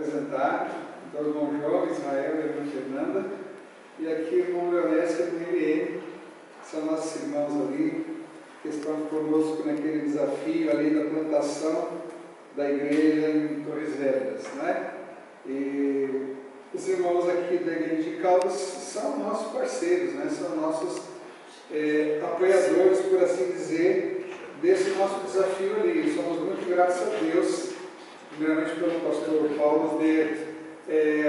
apresentar. Então, o irmão João, Israel e a irmã Fernanda. E aqui o irmão Leonésio e a irmã Eliane, que são nossos irmãos ali, que estão conosco naquele desafio ali da plantação da igreja em Torres Vedras, né? E os irmãos aqui da igreja de Caldas são nossos parceiros, né? São nossos apoiadores, por assim dizer, desse nosso desafio ali. Somos muito gratos a Deus, primeiramente pelo pastor Paulo, ter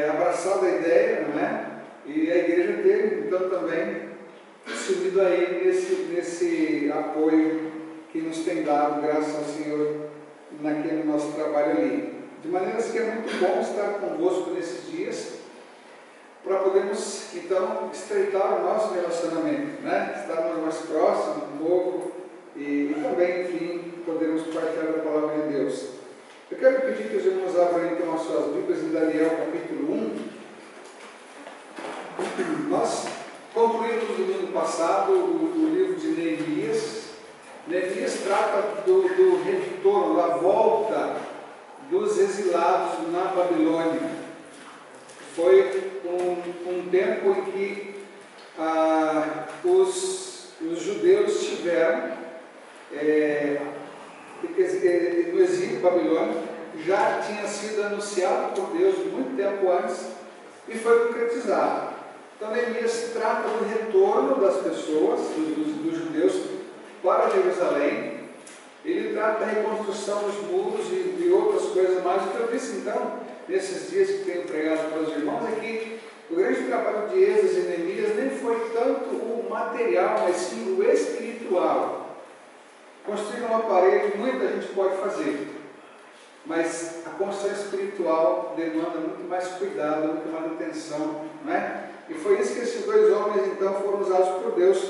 abraçado a ideia, não é? E a igreja ter, então, também se unido a ele nesse apoio que nos tem dado, graças ao Senhor, naquele nosso trabalho ali. De maneira que é muito bom estar convosco nesses dias, para podermos, então, estreitar o nosso relacionamento, né? Estarmos mais próximos um pouco e também, enfim, podermos partilhar da palavra de Deus. Eu quero pedir que os irmãos abram, então, as suas Bíblias em Daniel, capítulo 1. Nós concluímos no domingo passado o livro de Neemias. Neemias trata do retorno, da volta dos exilados na Babilônia. Foi um tempo em que os judeus estiveram no exílio babilônico. Já tinha sido anunciado por Deus muito tempo antes e foi concretizado. Então, Neemias trata do retorno das pessoas, dos judeus, para Jerusalém. Ele trata da reconstrução dos muros e outras coisas mais. O que eu disse, então, nesses dias que tenho pregado para os irmãos, é que o grande trabalho de Esdras e Neemias nem foi tanto o material, mas sim o espiritual. Construir uma parede, muita gente pode fazer, mas a construção espiritual demanda muito mais cuidado, muito mais atenção, não é? E foi isso que esses dois homens, então, foram usados por Deus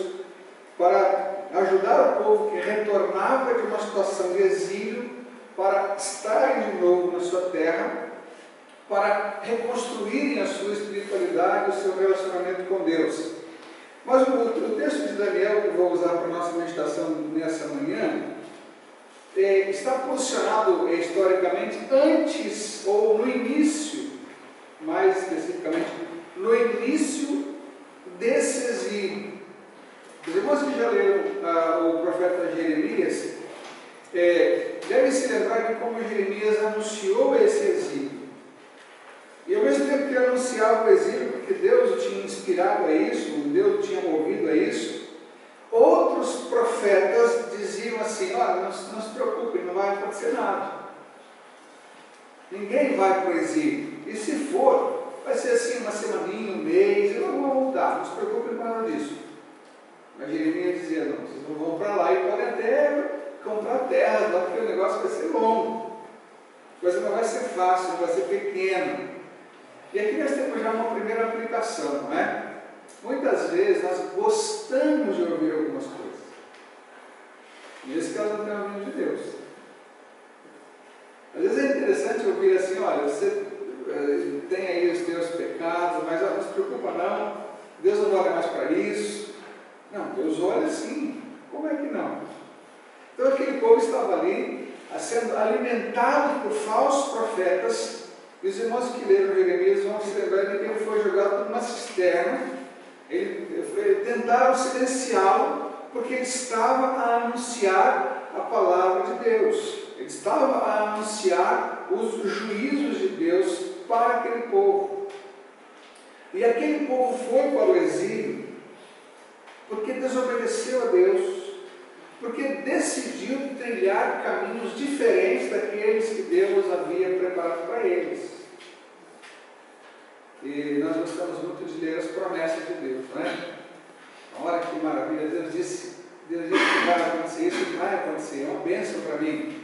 para ajudar o povo que retornava de uma situação de exílio para estarem de novo na sua terra, para reconstruírem a sua espiritualidade, o seu relacionamento com Deus. Mas o texto de Daniel, que eu vou usar para a nossa meditação nessa manhã, está posicionado historicamente antes, ou no início, mais especificamente, no início desse exílio. Os irmãos que já leram o profeta Jeremias devem se lembrar de como Jeremias anunciou esse exílio. E ao mesmo tempo que ele anunciava o exílio, porque Deus o tinha inspirado a isso, Deus o tinha movido a isso, outros profetas diziam assim: olha, não se preocupem, não vai acontecer nada. Ninguém vai para o exílio. E se for, vai ser assim uma semaninha, um mês, e não vão voltar, não se preocupem com nada disso. Mas Jeremias dizia: não, vocês não vão para lá e podem até comprar terras lá, porque o negócio vai ser longo. A coisa não vai ser fácil, não vai ser pequena. E aqui nós temos já uma primeira aplicação, não é? Muitas vezes nós gostamos de ouvir algumas coisas. E esse caso não tem a vinda de Deus. Às vezes é interessante ouvir assim: olha, você tem aí os teus pecados, mas não se preocupa não, Deus não olha mais para isso. Não, Deus olha sim, como é que não? Então aquele povo estava ali, sendo alimentado por falsos profetas, e os irmãos que leram Jeremias vão se lembrar de que ele foi jogado numa cisterna. Tentaram silenciá-lo, porque ele estava a anunciar a palavra de Deus, ele estava a anunciar os juízos de Deus para aquele povo. E aquele povo foi para o exílio porque desobedeceu a Deus, porque decidiu trilhar caminhos diferentes daqueles que Deus havia preparado para eles. E nós gostamos muito de ler as promessas de Deus, não é? Olha que maravilha, Deus disse que vai acontecer isso, vai acontecer, é uma bênção para mim.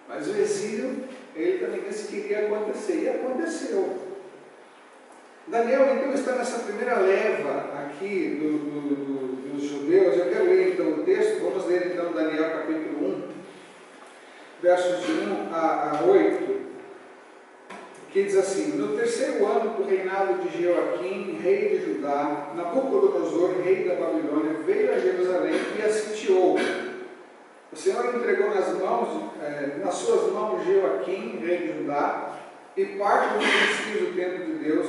Mas o exílio, ele também disse que iria acontecer, e aconteceu. Daniel, então, está nessa primeira leva aqui dos judeus. Eu quero ler então o texto. Vamos ler então Daniel capítulo 1, versos de 1 a 8, que diz assim: no terceiro ano do reinado de Joaquim, rei de Judá, Nabucodonosor, rei da Babilônia, veio a Jerusalém e a sitiou. O Senhor entregou nas suas mãos Joaquim, rei de Judá, e parte dos utensílios do templo de Deus,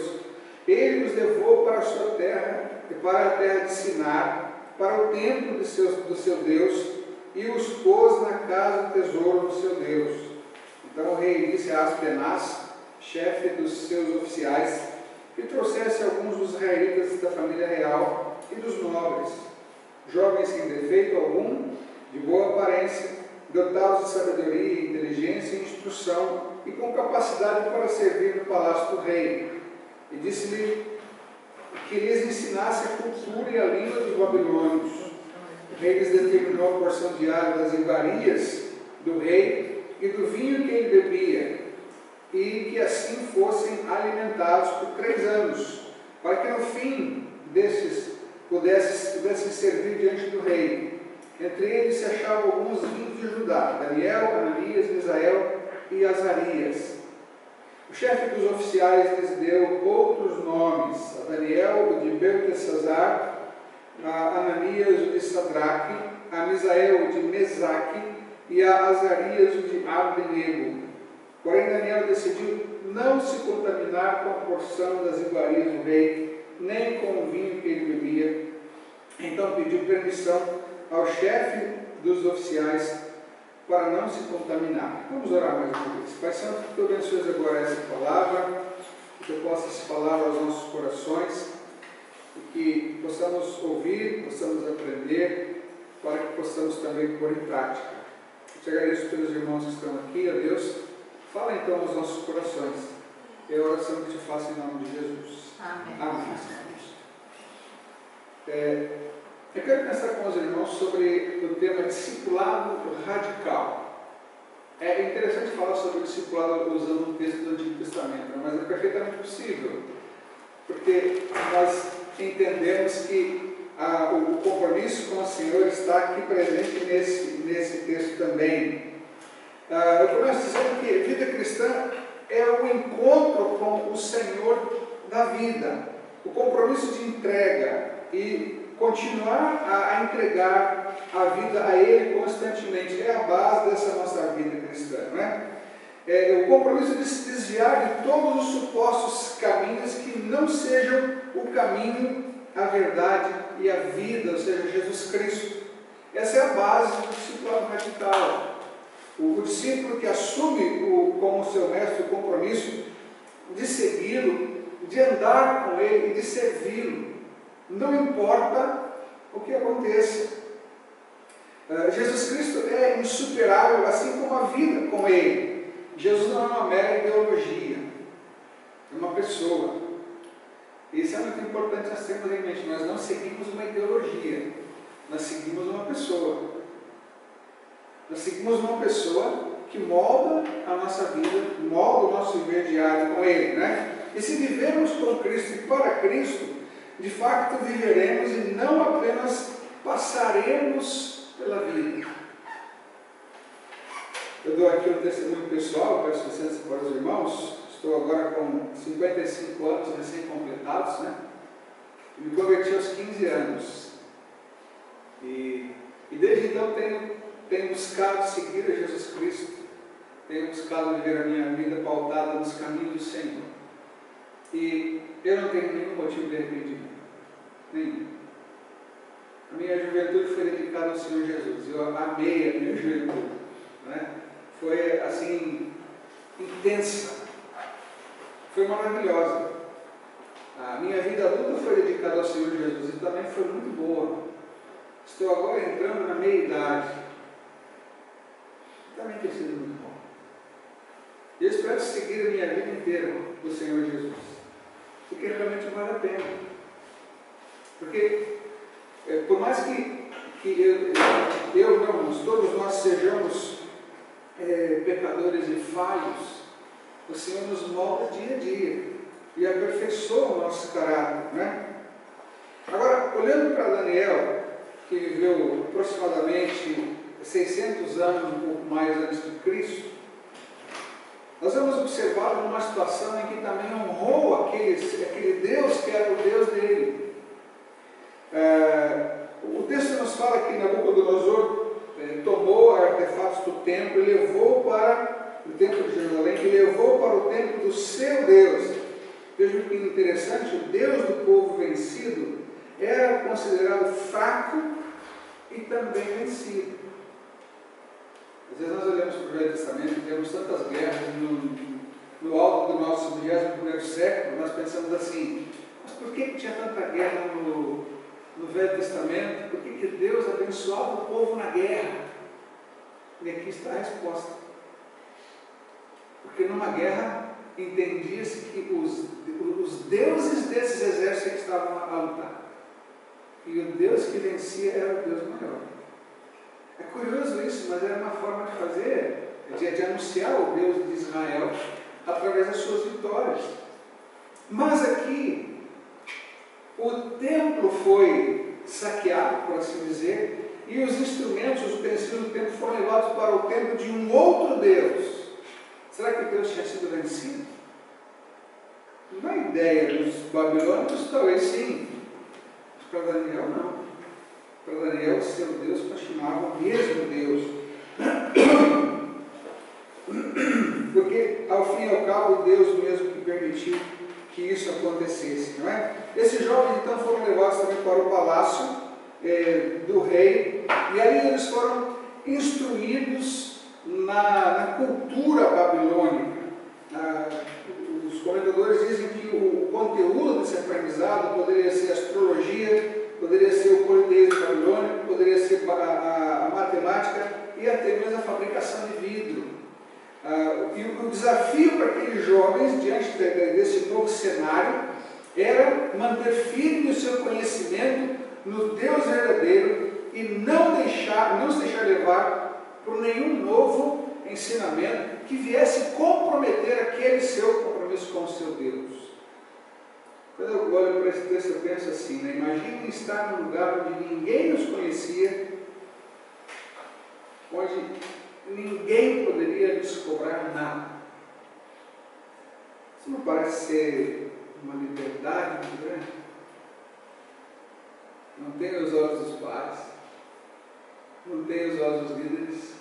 ele os levou para a sua terra, para a terra de Sinar, para o templo do seu Deus, e os pôs na casa do tesouro do seu Deus. Então o rei disse a Aspenaz, chefe dos seus oficiais, que trouxesse alguns dos israelitas da família real e dos nobres, jovens sem defeito algum, de boa aparência, dotados de sabedoria, inteligência e instrução, e com capacidade para servir no palácio do rei. E disse-lhe que lhes ensinasse a cultura e a língua dos babilônios. O rei lhes determinou a porção diária das iguarias do rei e do vinho que ele bebia, e que assim fossem alimentados por 3 anos, para que no fim destes pudessem servir diante do rei. Entre eles se achavam alguns vindos de Judá: Daniel, Ananias, Misael e Azarias. O chefe dos oficiais lhes deu outros nomes: a Daniel, o de Beltesazar, a Ananias, o de Sadraque, a Misael, o de Mesaque, e a Azarias, o de Abdenego. Porém, Daniel decidiu não se contaminar com a porção das iguarias do rei, nem com o vinho que ele bebia. Então pediu permissão ao chefe dos oficiais para não se contaminar. Vamos orar mais uma vez. Pai Santo, que tu abençoes agora essa palavra, que tu possas falar aos nossos corações, e que possamos ouvir, possamos aprender, para que possamos também pôr em prática. Eu te agradeço pelos irmãos que estão aqui, ó Deus. Fala então aos nossos corações. É a oração que te faço em nome de Jesus. Amém. Amém. Eu quero pensar com os irmãos sobre o tema discipulado radical. É interessante falar sobre o discipulado usando um texto do Antigo Testamento, mas é perfeitamente possível, porque nós entendemos que o compromisso com o Senhor está aqui presente nesse texto também. Eu começo dizendo que a vida cristã é o encontro com o Senhor da vida, o compromisso de entrega e continuar a entregar a vida a Ele constantemente. É a base dessa nossa vida cristã, não é? É o compromisso de se desviar de todos os supostos caminhos que não sejam o caminho, a verdade e a vida, ou seja, Jesus Cristo. Essa é a base do discipulado radical. O discípulo que assume como seu mestre o compromisso de segui-lo, de andar com ele e de servi-lo, não importa o que aconteça. Jesus Cristo é insuperável, assim como a vida com ele. Jesus não é uma mera ideologia, é uma pessoa. Isso é muito importante nós termos em mente. Nós não seguimos uma ideologia, nós seguimos uma pessoa. Nós seguimos uma pessoa que molda a nossa vida, molda o nosso viver diário com Ele, né? E se vivermos com Cristo e para Cristo, de fato viveremos e não apenas passaremos pela vida. Eu dou aqui um testemunho pessoal, peço licença para os irmãos. Estou agora com 55 anos recém-completados, né? Me converti aos 15 anos. E desde então tenho buscado seguir a Jesus Cristo, tenho buscado viver a minha vida pautada nos caminhos do Senhor. E eu não tenho nenhum motivo de arrependimento, nenhum. A minha juventude foi dedicada ao Senhor Jesus, eu amei a minha juventude, né? Foi assim, intensa, foi maravilhosa. A minha vida adulta foi dedicada ao Senhor Jesus e também foi muito boa. Estou agora entrando na meia-idade. Também tem sido muito bom. E eu espero seguir a minha vida inteira do Senhor Jesus, porque realmente vale a pena. Porque, por mais que todos nós sejamos pecadores e falhos, o Senhor nos molda dia a dia e aperfeiçoa o nosso caráter, né? Agora, olhando para Daniel, que viveu aproximadamente 600 anos, um pouco mais antes de Cristo, nós vamos observar uma situação em que também honrou aquele Deus que era o Deus dele. O texto nos fala que Nabucodonosor tomou artefatos do templo e levou para do templo de Jerusalém, que levou para o templo do seu Deus. Veja que interessante, o Deus do povo vencido era considerado fraco e também vencido. Às vezes nós olhamos para o Velho Testamento e temos tantas guerras no alto do nosso 21º século, nós pensamos assim, mas por que tinha tanta guerra no Velho Testamento? Por que Deus abençoava o povo na guerra? E aqui está a resposta. Porque numa guerra entendia-se que os deuses desses exércitos estavam a lutar. E o Deus que vencia era o Deus maior. É curioso isso, mas era uma forma de fazer, de anunciar o Deus de Israel através das suas vitórias. Mas aqui, o templo foi saqueado, por assim dizer, e os instrumentos, os utensílios do templo foram levados para o templo de um outro Deus. Será que Deus tinha sido vencido? Na ideia dos babilônios, talvez sim. Mas para Daniel, não. Para Daniel, o seu Deus continuava o mesmo Deus. Porque, ao fim e ao cabo, Deus mesmo que permitiu que isso acontecesse, não é? Esses jovens, então, foram levados também para o palácio do rei, e ali eles foram instruídos na cultura babilônica. Os comentadores dizem que o conteúdo desse aprendizado poderia ser astrologia, poderia ser o politeísmo babilônico, poderia ser a matemática e até mesmo a fabricação de vidro. E o desafio para aqueles jovens, diante desse novo cenário, era manter firme o seu conhecimento no Deus verdadeiro e não se deixar levar por nenhum novo ensinamento que viesse comprometer aquele seu compromisso com o seu Deus. Quando eu olho para esse texto, eu penso assim, né? Imagine estar num lugar onde ninguém nos conhecia, onde ninguém poderia nos cobrar nada. Isso não parece ser uma liberdade muito grande? Não tenho os olhos dos pais, não tenho os olhos dos líderes,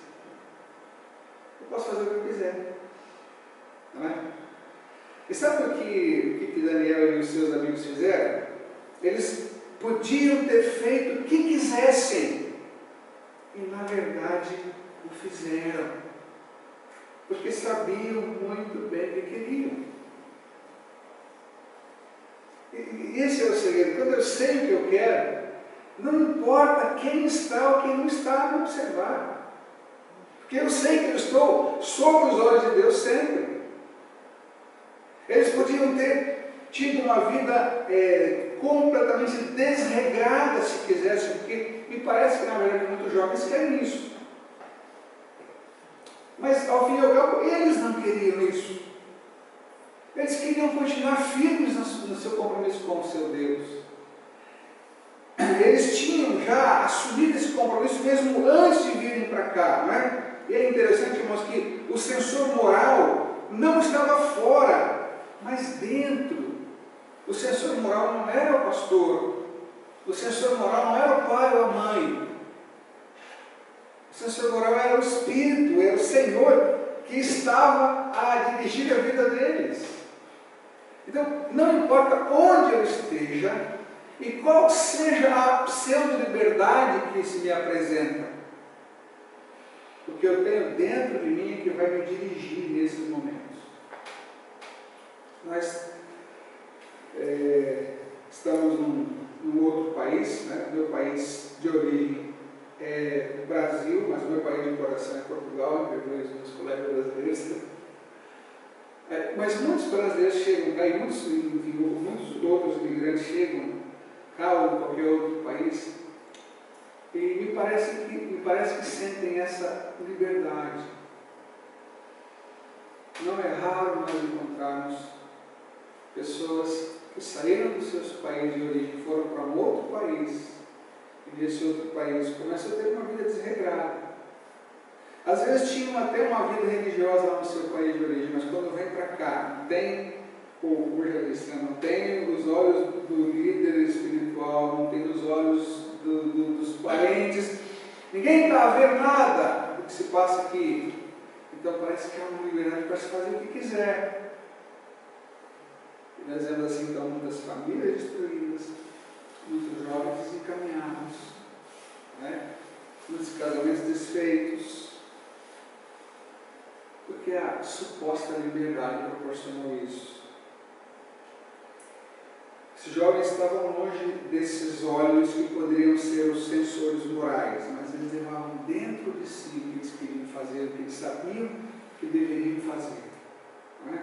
eu posso fazer o que eu quiser, não é? E sabe o que Daniel e os seus amigos fizeram? Eles podiam ter feito o que quisessem, e na verdade o fizeram, porque sabiam muito bem o que queriam. E esse é o segredo. Quando eu sei o que eu quero, não importa quem está ou quem não está a me observar, porque eu sei que eu estou sob os olhos de Deus sempre. Eles podiam ter tido uma vida completamente desregrada, se quisessem, porque me parece que na verdade muitos jovens querem isso. Mas ao fim e ao cabo, eles não queriam isso. Eles queriam continuar firmes no seu compromisso com o seu Deus. Eles tinham já assumido esse compromisso mesmo antes de virem para cá, não é? E é interessante, irmãos, que o censor moral não estava fora, mas dentro. O censor moral não era o pastor, o censor moral não era o pai ou a mãe. O censor moral era o Espírito, era o Senhor que estava a dirigir a vida deles. Então, não importa onde eu esteja e qual seja a pseudo-liberdade que se me apresenta, o que eu tenho dentro de mim é que vai me dirigir nesses momentos. Nós estamos num outro país, né? Meu país de origem é o Brasil, mas meu país de coração é Portugal, perdoe os meus colegas brasileiros. Mas muitos brasileiros chegam cá, e muitos outros imigrantes chegam cá ou em qualquer outro país, e me parece que sentem essa liberdade. Não é raro nós encontrarmos pessoas que saíram dos seus países de origem, foram para um outro país, e desse outro país começam a ter uma vida desregrada. Às vezes tinham até uma vida religiosa lá no seu país de origem, mas quando vem para cá, não tem, como já disse, não tem os olhos do líder espiritual, não tem os olhos dos parentes, ninguém está a ver nada do que se passa aqui. Então parece que há uma liberdade para se fazer o que quiser. E nós vemos assim, então, muitas famílias destruídas, muitos jovens desencaminhados, né? Muitos casamentos desfeitos, porque a suposta liberdade proporcionou isso. Esses jovens estavam longe desses olhos que poderiam ser os censores morais, mas eles levavam dentro de si o que eles queriam fazer, o que eles sabiam que deveriam fazer. Não é?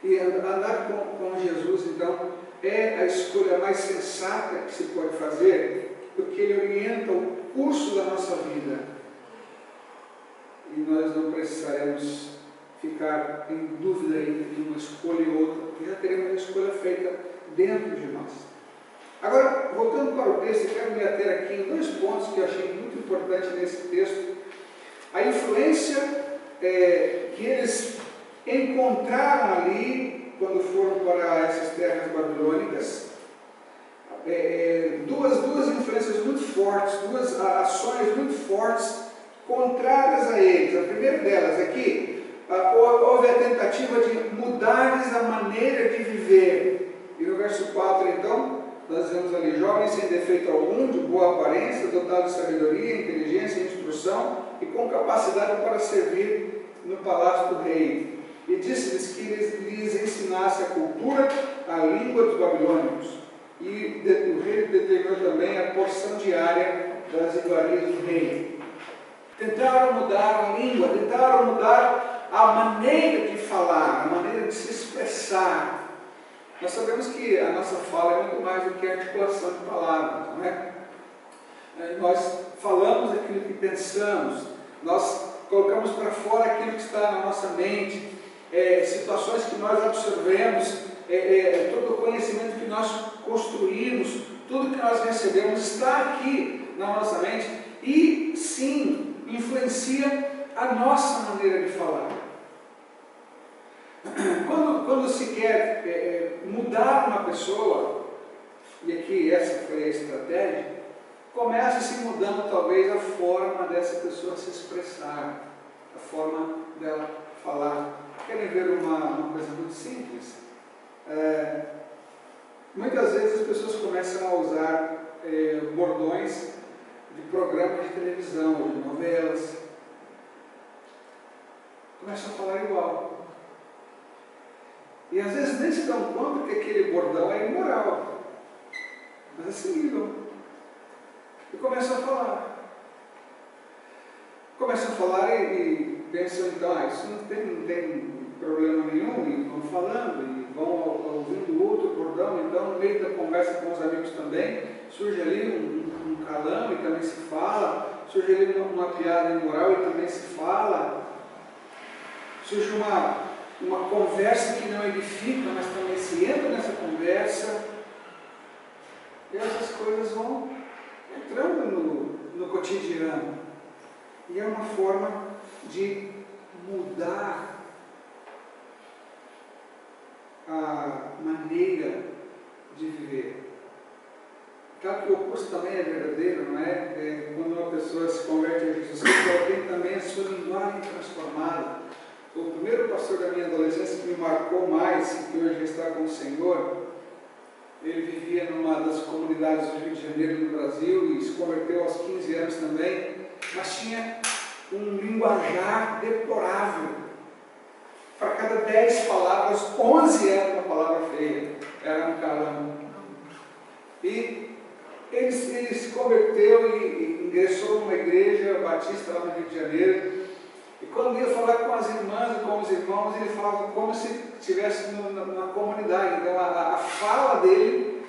E andar com Jesus, então, é a escolha mais sensata que se pode fazer, porque ele orienta o curso da nossa vida. E nós não precisaremos ficar em dúvida entre uma escolha e outra, porque já teremos a escolha feita dentro de nós. Agora, voltando para o texto, eu quero me ater aqui em dois pontos que eu achei muito importante nesse texto. A influência que eles encontraram ali, quando foram para essas terras babilônicas, duas influências muito fortes, duas ações muito fortes contrárias a eles. A primeira delas é que houve a tentativa de mudares a maneira de viver. E no verso 4, então, nós vemos ali: jovens sem defeito algum, de boa aparência, dotados de sabedoria, inteligência e instrução, e com capacidade para servir no palácio do rei. E disse-lhes que lhes ensinasse a cultura, a língua dos babilônicos. E o rei determinou também a porção diária das iguarias do rei. Tentaram mudar a língua, tentaram mudar a maneira de falar, a maneira de se expressar. Nós sabemos que a nossa fala é muito mais do que a articulação de palavras, não é? Nós falamos aquilo que pensamos, nós colocamos para fora aquilo que está na nossa mente, situações que nós absorvemos, todo o conhecimento que nós construímos, tudo que nós recebemos está aqui na nossa mente e, sim, influencia a nossa maneira de falar. Quando se quer mudar uma pessoa, e aqui essa foi a estratégia, começa-se mudando talvez a forma dessa pessoa se expressar, a forma dela falar. Querem ver uma coisa muito simples? Muitas vezes as pessoas começam a usar bordões de programas de televisão, ou de novelas, começam a falar igual. E às vezes nem se dão conta que aquele bordão é imoral, mas assimilam e começam a falar. Começam a falar e pensam, então, isso não tem problema nenhum, e vão falando, e vão ouvindo outro bordão. Então, no meio da conversa com os amigos também, surge ali um calão e também se fala, surge ali uma piada imoral e também se fala, surge uma conversa que não edifica, mas também se entra nessa conversa, e essas coisas vão entrando no cotidiano. E é uma forma de mudar a maneira de viver. Claro que o oposto também é verdadeiro, não é? Quando uma pessoa se converte a Jesus Cristo, ela tem também a sua linguagem transformada. O primeiro pastor da minha adolescência que me marcou mais, que hoje está com o Senhor, ele vivia numa das comunidades do Rio de Janeiro, no Brasil, e se converteu aos 15 anos também, mas tinha um linguajar deplorável. Para cada 10 palavras, 11 eram uma palavra feia, era um calão. E ele se converteu e ingressou numa igreja batista lá no Rio de Janeiro. E quando ia falar com as irmãs e com os irmãos, ele falava como se estivesse na comunidade. Então a fala dele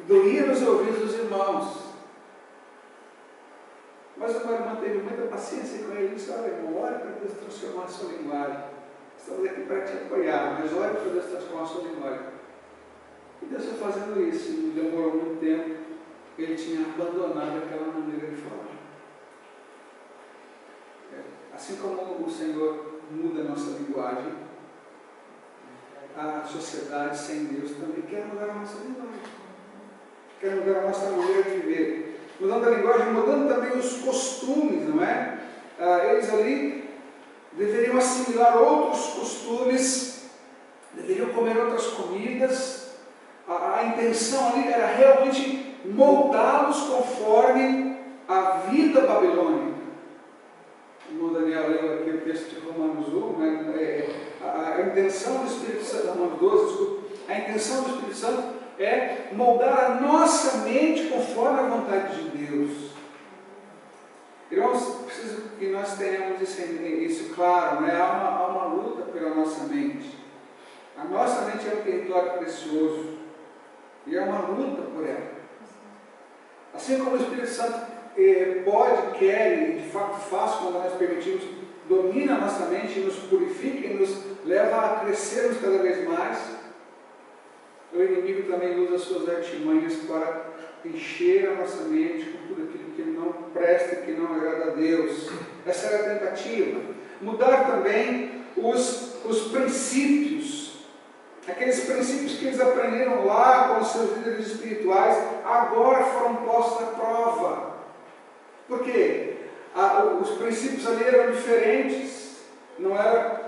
doía nos ouvidos dos irmãos. Mas uma irmã teve muita paciência com ele e disse: olha, irmão, ore para Deus transformar a sua linguagem. Estamos aqui para te apoiar, mas ore para Deus transformar a sua linguagem. E Deus foi fazendo isso, e demorou muito tempo. Ele tinha abandonado aquela maneira de falar. Assim como o Senhor muda a nossa linguagem, a sociedade sem Deus também quer mudar a nossa linguagem, quer mudar a nossa maneira de viver. Mudando a linguagem, mudando também os costumes, não é? Eles ali deveriam assimilar outros costumes, deveriam comer outras comidas. A intenção ali era realmente moldá-los conforme a vida babilônica. O irmão Daniel leu aqui o texto de Romanos 1, né? A intenção do Espírito Santo, Romanos 12, desculpa, a intenção do Espírito Santo é moldar a nossa mente conforme a vontade de Deus. Irmãos, preciso que nós tenhamos isso claro, né? Há uma luta pela nossa mente. A nossa mente é um território precioso e é uma luta por ela. Assim como o Espírito Santo pode, quer e de fato faz, quando nós permitimos, domina a nossa mente, nos purifica e nos leva a crescermos cada vez mais, o inimigo também usa as suas artimanhas para encher a nossa mente com tudo aquilo que não presta e que não agrada a Deus. Essa era a tentativa. Mudar também os princípios, aqueles princípios que eles aprenderam lá com os seus líderes espirituais, agora foram postos à prova. Por quê? Os princípios ali eram diferentes, não era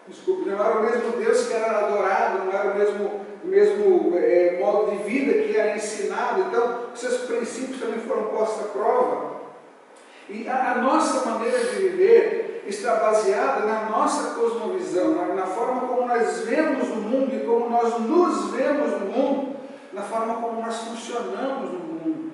o mesmo Deus que era adorado, não era o mesmo modo de vida que era ensinado. Então, seus princípios também foram postos à prova. E a nossa maneira de viver está baseada na nossa cosmovisão, na forma como nós vemos o mundo e como nós nos vemos no mundo, na forma como nós funcionamos no mundo.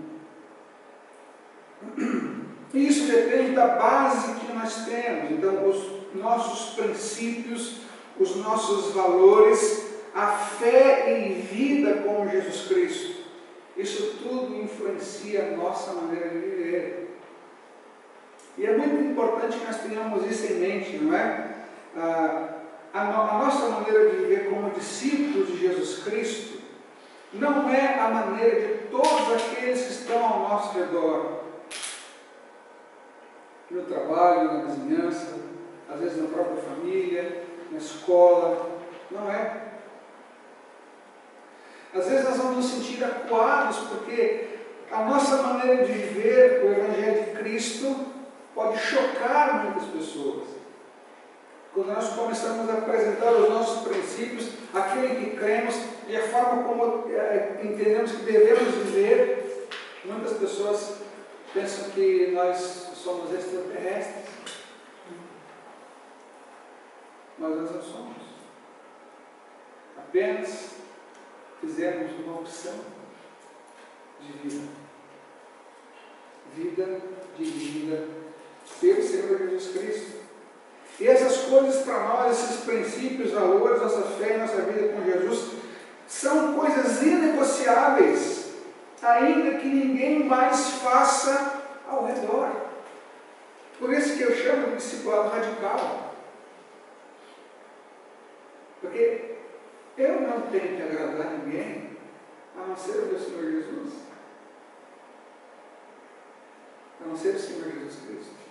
E isso depende da base que nós temos. Então, os nossos princípios, os nossos valores, a fé em vida com Jesus Cristo, isso tudo influencia a nossa maneira de viver. E é muito importante que nós tenhamos isso em mente, não é? A nossa maneira de viver como discípulos de Jesus Cristo não é a maneira de todos aqueles que estão ao nosso redor. No trabalho, na vizinhança, às vezes na própria família, na escola, não é? Às vezes nós vamos nos sentir acuados porque a nossa maneira de viver o Evangelho de Cristo pode chocar muitas pessoas. Quando nós começamos a apresentar os nossos princípios, aquilo em que cremos e a forma como entendemos que devemos viver, muitas pessoas pensam que nós somos extraterrestres. Mas nós não somos. Apenas fizemos uma opção de vida. Vida dirigida pelo Senhor Jesus Cristo. E essas coisas para nós, esses princípios, valores, nossa fé, nossa vida com Jesus, são coisas inegociáveis, ainda que ninguém mais faça ao redor. Por isso que eu chamo de discipulado radical. Porque eu não tenho que agradar ninguém, a não ser o meu Senhor Jesus. A não ser o Senhor Jesus Cristo.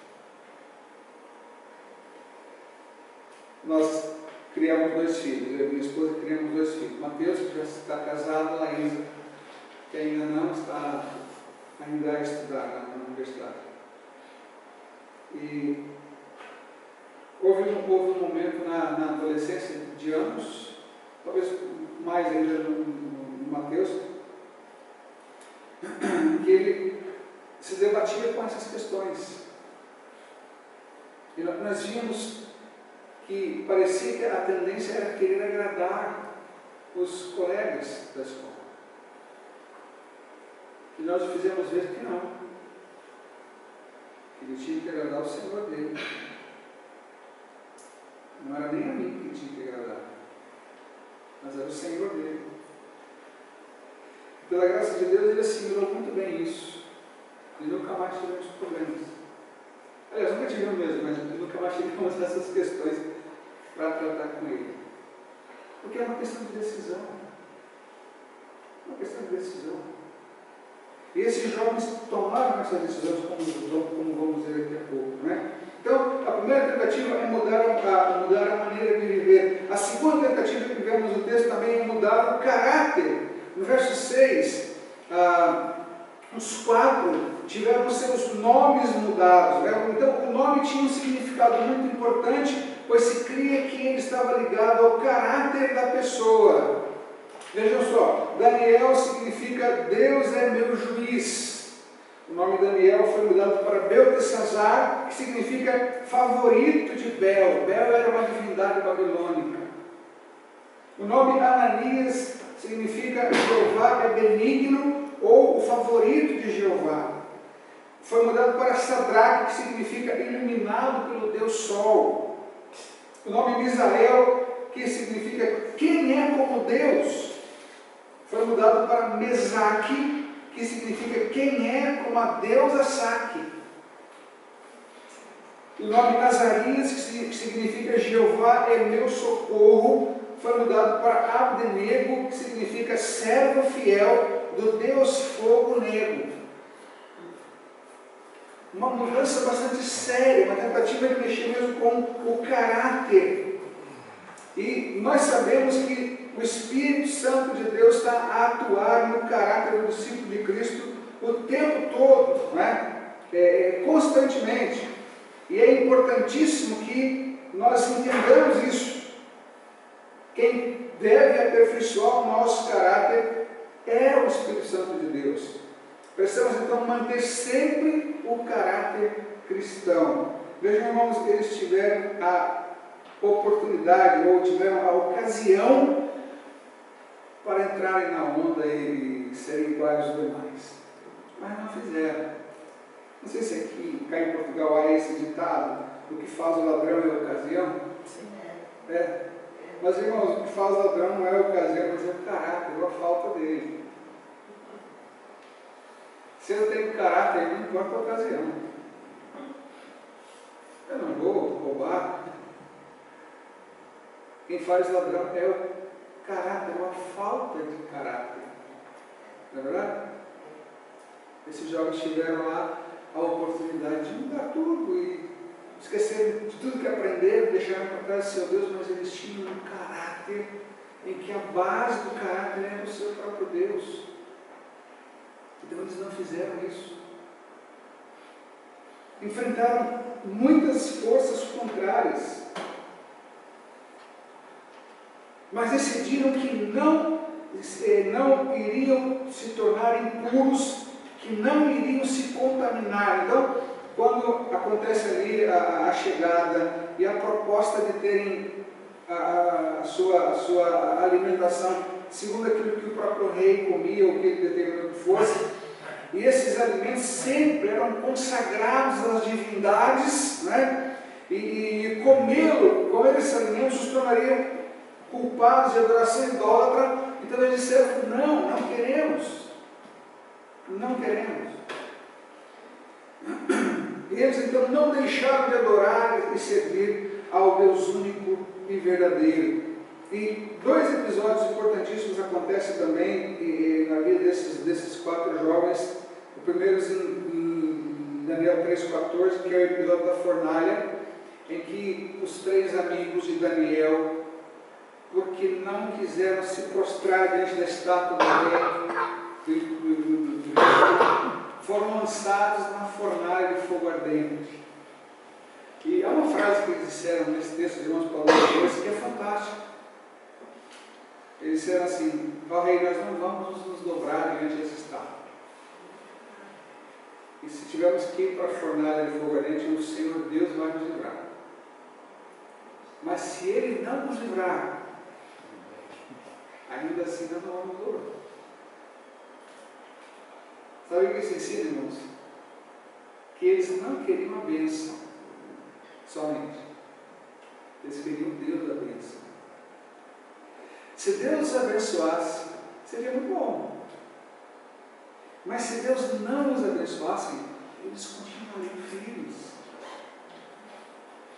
Nós criamos 2 filhos, eu e minha esposa criamos 2 filhos. Mateus, que já está casado, Laísa, que ainda não está ainda a estudar na universidade. E houve um momento na adolescência de anos, talvez mais ainda no Mateus, que ele se debatia com essas questões. E nós vimos que parecia que a tendência era querer agradar os colegas da escola. E nós fizemos ver que não. Que ele tinha que agradar o Senhor dele. Não era nem a mim que ele tinha que agradar, mas era o Senhor dele. Pela graça de Deus, ele assimilou muito bem isso. E nunca mais tivemos problemas. Aliás, nunca tivemos mesmo, mas nunca mais tivemos essas questões para tratar com ele. Porque é uma questão de decisão. Uma questão de decisão. E esses jovens tomaram essas decisões, como vamos ver daqui a pouco, né? Então, a primeira tentativa é mudar a maneira de viver. A segunda tentativa que vemos no texto também é mudar o caráter. No verso 6, os 4 tiveram seus nomes mudados, né? Então, o nome tinha um significado significado muito importante, pois se cria que ele estava ligado ao caráter da pessoa. Vejam só, Daniel significa Deus é meu juiz. O nome Daniel foi mudado para Beltesazar, que significa favorito de Bel. Bel era uma divindade babilônica. O nome Ananias significa Jeová é benigno ou o favorito de Jeová. Foi mudado para Sadraque, que significa iluminado pelo Deus Sol. O nome Misael, que significa quem é como Deus, foi mudado para Mesaque, que significa quem é como a deusa Saque. O nome Azarias, que significa Jeová é meu socorro, foi mudado para Abdenego, que significa servo fiel do Deus Fogo Negro. Uma mudança bastante séria, uma tentativa de mexer mesmo com o caráter. E nós sabemos que o Espírito Santo de Deus está a atuar no caráter do discípulo de Cristo o tempo todo, né? Constantemente. E é importantíssimo que nós entendamos isso. Quem deve aperfeiçoar o nosso caráter é o Espírito Santo de Deus. Precisamos então manter sempre o caráter cristão. Vejam, irmãos, eles tiveram a oportunidade ou tiveram a ocasião para entrarem na onda e serem iguais aos demais, mas não fizeram. Não sei se aqui, cá em Portugal, há esse ditado: o que faz o ladrão é a ocasião. Mas, irmãos, o que faz o ladrão não é a ocasião, mas é o caráter ou a falta dele. Se eu tenho caráter, não importa a ocasião. Eu não vou roubar. Quem faz ladrão é o caráter, ou a falta de caráter. Não é verdade? Esses jovens tiveram lá a oportunidade de mudar tudo e esqueceram de tudo que aprenderam, deixaram para trás seu Deus, mas eles tinham um caráter em que a base do caráter era o seu próprio Deus. Então eles não fizeram isso. Enfrentaram muitas forças contrárias, mas decidiram que não iriam se tornar impuros, que não iriam se contaminar. Então, quando acontece ali a chegada e a proposta de terem a sua alimentação segundo aquilo que o próprio rei comia, ou que ele determinou que fosse, e esses alimentos sempre eram consagrados às divindades, né? E comer esses alimentos os tornariam culpados de adoração idólatra. Então eles disseram: não queremos. Não queremos. E eles então não deixaram de adorar e servir ao Deus único e verdadeiro. E dois episódios importantíssimos acontecem também na vida desses quatro jovens. O primeiro em Daniel 3,14, que é o episódio da fornalha, em que os três amigos de Daniel, porque não quiseram se prostrar diante da estátua do rei, foram lançados na fornalha de fogo ardente. E há uma frase que eles disseram nesse texto de irmãos Paulo que é fantástica. Eles disseram assim: ó rei, nós não vamos nos dobrar diante dessa estátua. E se tivermos que ir para a fornalha de fogo ardente, o Senhor Deus vai nos livrar. Mas se Ele não nos livrar, ainda assim nós não vamos dobrar. Sabe o que isso ensina, irmãos? Que eles não queriam a bênção somente. Eles queriam o Deus da bênção. Se Deus os abençoasse, seria muito bom. Mas se Deus não os abençoasse, eles continuariam firmes.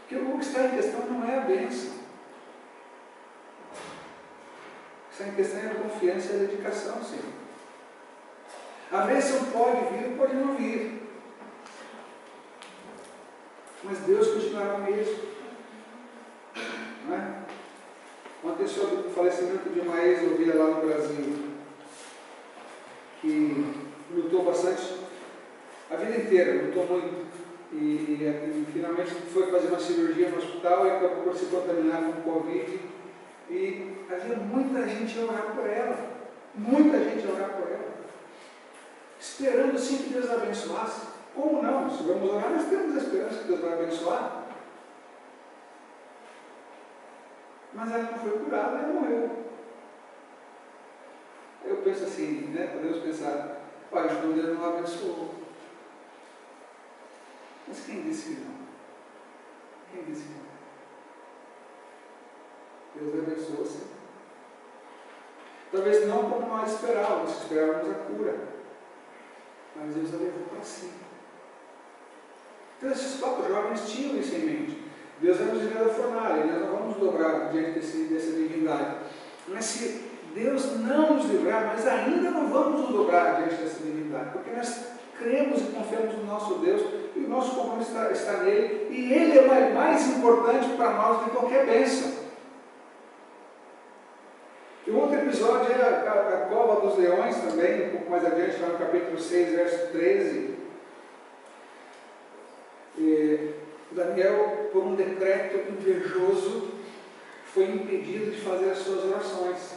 Porque o que está em questão não é a bênção. O que está em questão é a confiança e a dedicação, Senhor. A bênção pode vir, pode não vir. Mas Deus continuará mesmo. Não é? Ontem, sobre o falecimento de uma ex-ovelha lá no Brasil, que lutou bastante, a vida inteira, lutou muito. e finalmente foi fazer uma cirurgia no hospital e acabou por se contaminar com Covid. E havia muita gente a orar por ela, muita gente a orar por ela, esperando sim que Deus a abençoasse. Como não? Se vamos orar, nós temos a esperança que Deus vai abençoar. Mas ela não foi curada, ela morreu. Eu penso assim, né? Podemos pensar, olha, então Deus não a abençoou. Mas quem disse que não? Quem disse que não? Deus abençoou sim. Talvez não como nós esperávamos a cura. Mas Deus a levou para si. Então esses 4 jovens tinham isso em mente. Deus vai nos livrar da fornalha, nós não vamos dobrar diante dessa divindade. Mas se Deus não nos livrar, nós ainda não vamos nos dobrar diante dessa divindade, porque nós cremos e confiamos no nosso Deus, e o nosso compromisso está nele, e ele é mais importante para nós do que qualquer bênção. E o outro episódio é a cova dos leões também, um pouco mais adiante, lá no capítulo 6, verso 13. Daniel, por um decreto invejoso, foi impedido de fazer as suas orações.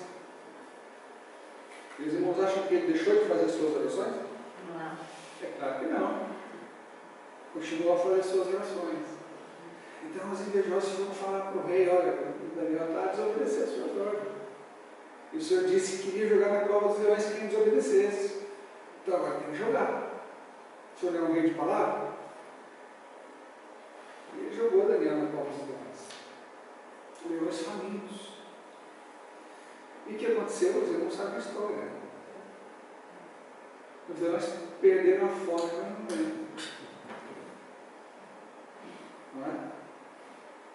E os irmãos acham que ele deixou de fazer as suas orações? Não. É claro que não. Continuou a fazer as suas orações. Então os invejosos vão falar para o rei, olha, Daniel está a desobedecer as suas ordens. E o Senhor disse que iria jogar na cova dos leões quem desobedecesse. Então agora tem que jogar. O Senhor não é um rei de palavra? E ele jogou Daniel na cova dos leões. Leões famintos. E o que aconteceu? Os irmãos sabem a história. Os leões perderam a fome no momento. Não é?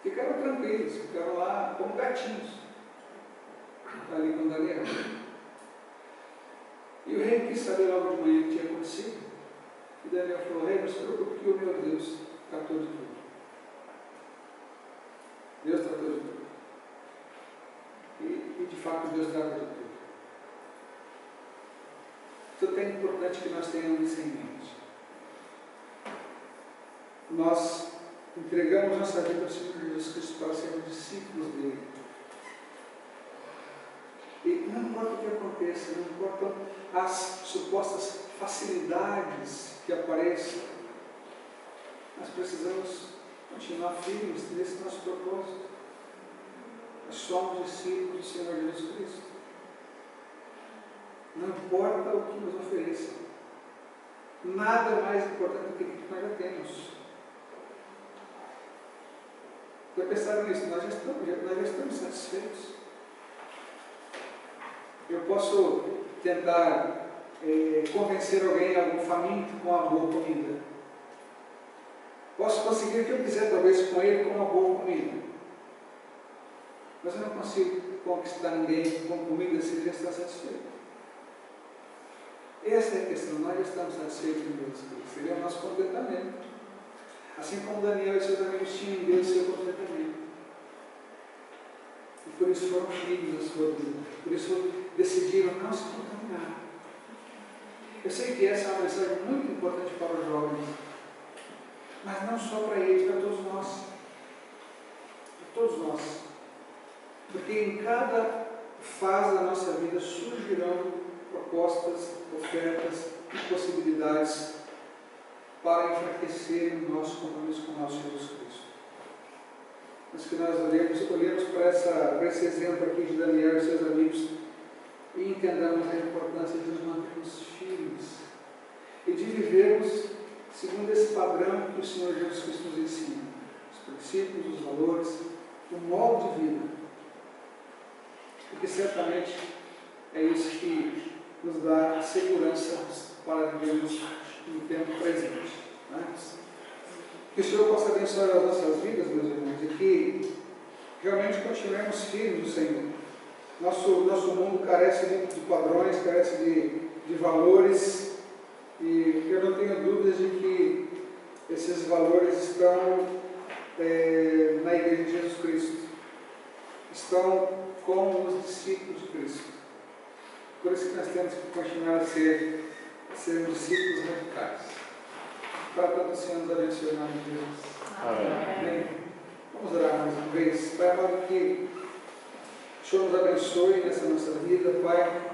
Ficaram tranquilos, ficaram lá como gatinhos. Ali com Daniel. E o rei quis saber logo de manhã o que tinha acontecido. E Daniel falou: rei, não se preocupe que o meu Deus tratou de tudo. Deus tratou de tudo. E de fato Deus trata de tudo. Então é importante que nós tenhamos isso em mente. Nós entregamos nossa vida ao Senhor Jesus Cristo para sermos discípulos dele. E não importa o que aconteça, não importam as supostas facilidades que apareçam, nós precisamos continuar firmes nesse nosso propósito. Nós somos discípulos do Senhor Jesus Cristo. Não importa o que nos ofereçam, nada é mais importante do que o que nós já temos. Já pensaram nisso? Nós já estamos satisfeitos. Eu posso tentar convencer alguém, algum faminto, com uma boa comida. Posso conseguir o que eu quiser, talvez, com ele, com uma boa comida. Mas eu não consigo conquistar ninguém com comida se ele já está satisfeito. Essa é a questão. Nós já estamos satisfeitos em Deus Cristo. Ele é o nosso contentamento. Assim como Daniel e seus amigos tinham em Deus seu contentamento. E por isso foram firmes na sua vida. Por isso decidiram não se contaminar. Eu sei que essa é uma mensagem muito importante para os jovens. Mas não só para eles, para todos nós. Para todos nós. Porque em cada fase da nossa vida surgirão propostas, ofertas e possibilidades para enfraquecer o nosso compromisso com o nosso Jesus Cristo. Mas que nós olhemos para esse exemplo aqui de Daniel e seus amigos e entendamos a importância de nos mantermos firmes e de vivermos segundo esse padrão que o Senhor Jesus Cristo nos ensina. Os princípios, os valores, o modo de vida. Porque certamente é isso que nos dá segurança para vivermos no tempo presente. Né? Que o Senhor possa abençoar as nossas vidas, meus irmãos, e que realmente continuemos firmes no Senhor. Nosso mundo carece muito de padrões, carece de valores, e eu não tenho dúvidas de que esses valores estão na Igreja de Jesus Cristo. Estão com os discípulos de Cristo. Por isso que nós temos que continuar a ser discípulos radicais. para tanto Senhor nos abençoe em nome de Jesus. Amém. Amém. Vamos orar mais uma vez. Pai amado, que o Senhor nos abençoe nessa nossa vida, Pai.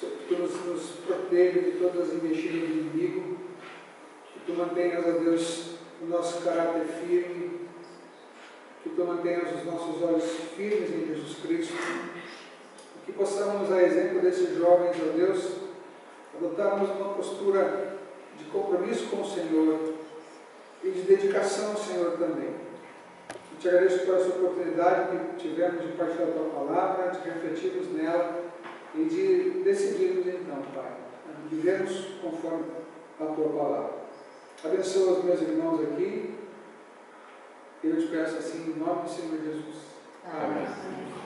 Que Tu nos proteja de todas as investidas do inimigo. Que Tu mantenhas, ó Deus, o nosso caráter firme. Que Tu mantenhas os nossos olhos firmes em Jesus Cristo. Que possamos, a exemplo desses jovens, ó Deus, adotarmos uma postura de compromisso com o Senhor e de dedicação ao Senhor também. Eu te agradeço por essa oportunidade que tivemos de partilhar a Tua palavra, de refletirmos nela e de decidirmos então, Pai, a vivermos conforme a Tua palavra. Abençoa os meus irmãos aqui. Eu te peço assim, em nome do Senhor Jesus. Amém.